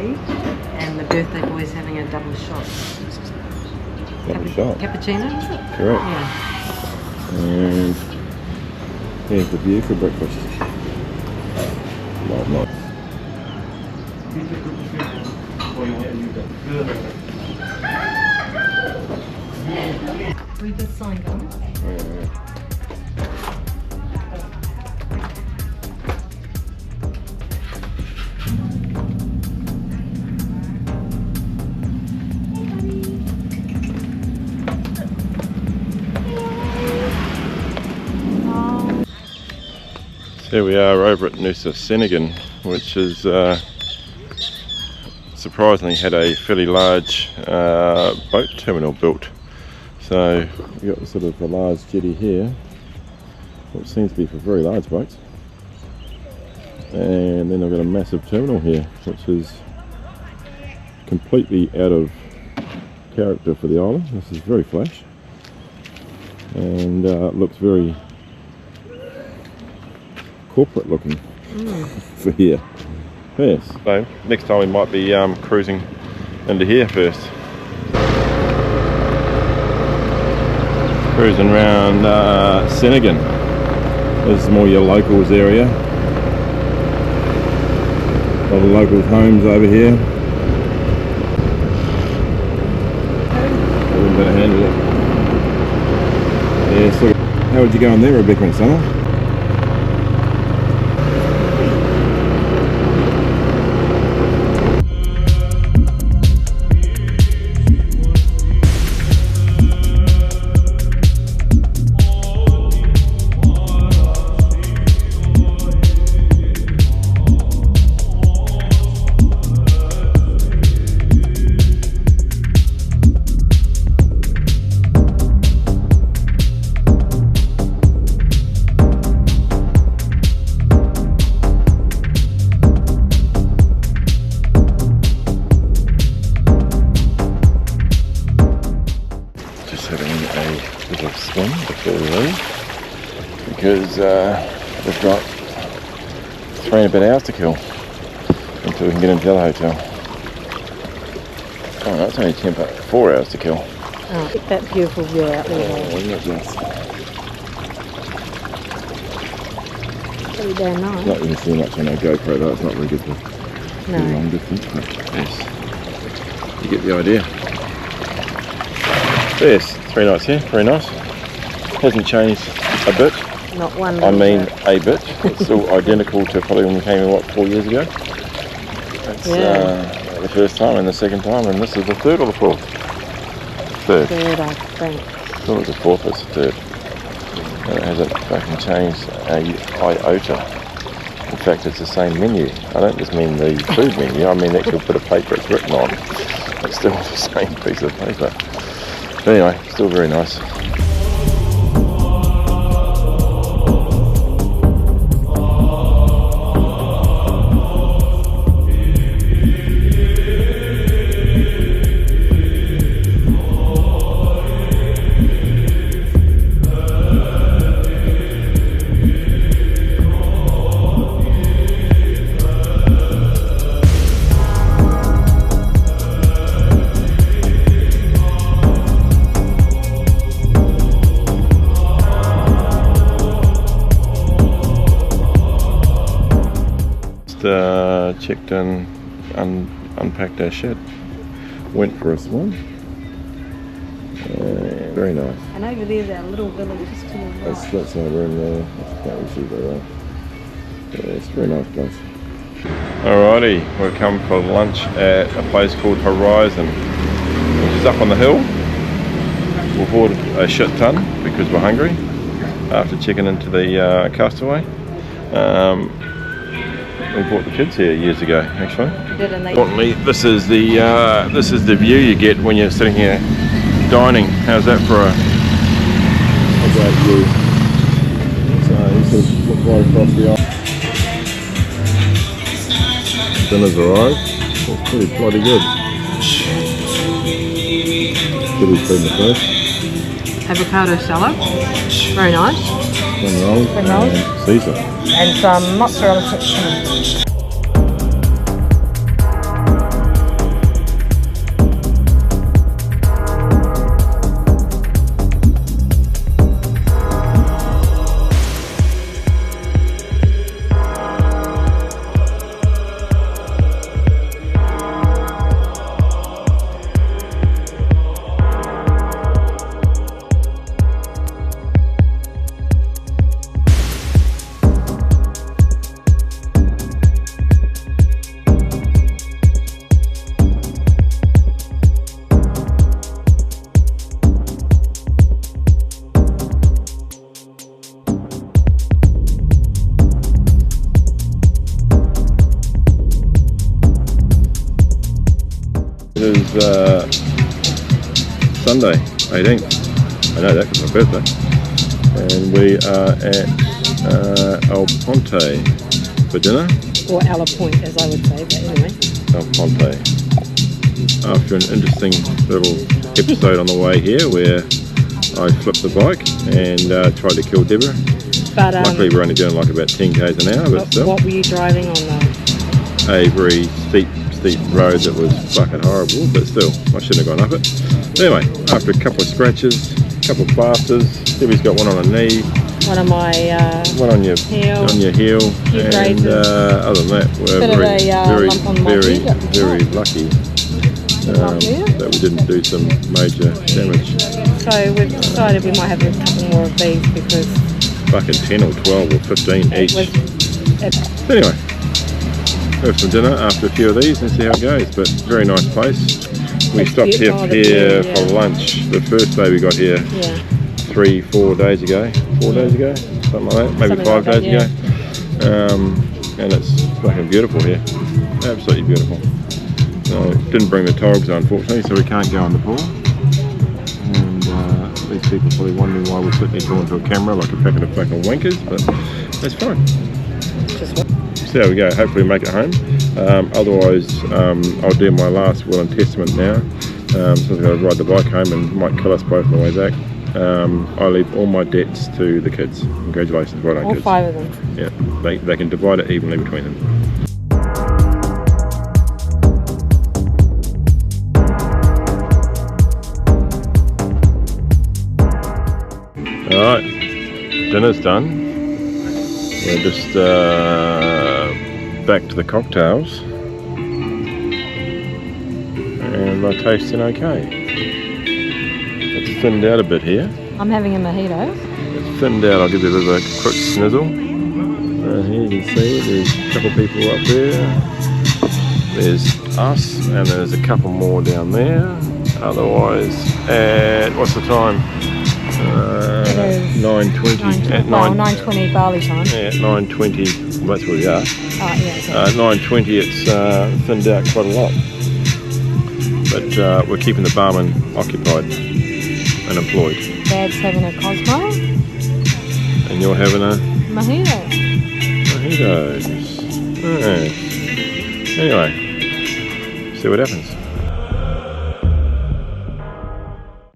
tea, and the birthday boy's having a double shot. Double shot? Cappuccino, is it? Correct. Yeah. And here's the view for breakfast. Nice. Read the sign, guys. Yeah. Here we are over at Nusa Ceningan, which is surprisingly had a fairly large boat terminal built. So we've got sort of a large jetty here, which seems to be for very large boats. And then I've got a massive terminal here, which is completely out of character for the island. This is very flash. And it looks very corporate looking for here. Yes. So next time we might be cruising into here first. Cruising around Ceningan. This is more your locals area. A lot of locals' homes over here. A little bit of handle it. Yeah, so how would you go on there, Rebecca and Sanour? Swim before we leave, because we've got 3 and a bit hours to kill until we can get into the other hotel. Oh no, it's only 4 hours to kill. Oh, get that beautiful view out there. Oh, isn't it nice? Pretty damn nice. Not really see much on our GoPro though, it's not really good for long distance, but yes, you get the idea. So yes, 3 nights here, very nice. Hasn't changed a bit. Not one. I mean a bit. It's still identical to probably when we came in, 4 years ago? It's the first time and the second time, and this is the third or the fourth? Third. Third, I think. I thought it was the fourth, it's the third. And it hasn't fucking changed a iota. In fact, it's the same menu. I don't just mean the food menu, I mean the actual bit of paper it's written on. It's still the same piece of paper. But anyway, still very nice. Checked in, unpacked our shed, went for a swim. Very nice. And over there's our little village just to the right. That's our room there. I can't really see very well. Yeah, it's a very nice place. Alrighty, we've come for lunch at a place called Horizon, which is up on the hill. We've ordered a shit ton because we're hungry after checking into the Castaway. We brought the kids here years ago, actually. Importantly, this is the view you get when you're sitting here dining. How's that for a great view? So you sort of look right across the aisle. Dinner's arrived. It's pretty bloody good. Kitty's been the first. Avocado salad, very nice. Spring rolls. And Caesar. And some mozzarella chips. is Sunday, 18th. I know that because it's my birthday. And we are at El Ponte for dinner. Or Ella Point, as I would say, but anyway. El Ponte. After an interesting little episode on the way here where I flipped the bike and tried to kill Deborah. But luckily we're only doing like about 10 k's an hour, but still. What were you driving on though? A very steep road that was fucking horrible, but still, I shouldn't have gone up it. Anyway, after a couple of scratches, a couple of plasters, Debbie's got one on her knee, one on my one on your heel, and other than that, we're very lucky that we didn't do some major damage. So we've decided we might have a couple more of these because fucking 10 or 12 or 15 each. Anyway, have some dinner after a few of these and see how it goes. But very nice place. We stopped here for lunch the first day we got here. 4 days ago, something like that, maybe 5 days ago. And it's fucking beautiful here, absolutely beautiful. So didn't bring the togs unfortunately, so we can't go in the pool. And these people are probably wondering why we're sitting here talking to a camera like a packet of fucking wankers, but that's fine. So there we go, hopefully make it home. Otherwise I'll do my last will and testament now. So I've got to ride the bike home and might kill us both on the way back. I leave all my debts to the kids. Congratulations, well done, all kids. 5 of them. Yeah, they can divide it evenly between them. Alright, dinner's done. We're just back to the cocktails. And they're tasting okay. It's thinned out a bit here. I'm having a mojito. It's thinned out, I'll give you a bit of a quick snizzle. Here you can see there's a couple of people up there. There's us and there's a couple more down there. Otherwise, at what's the time? 9:20. At 9:20 Bali time. Yeah, at 9:20. Well, that's where we are. Yeah. 9:20. It's thinned out quite a lot. But we're keeping the barman occupied and employed. Dad's having a Cosmo. And you're having a mojito. Mojitos. Anyway, see what happens.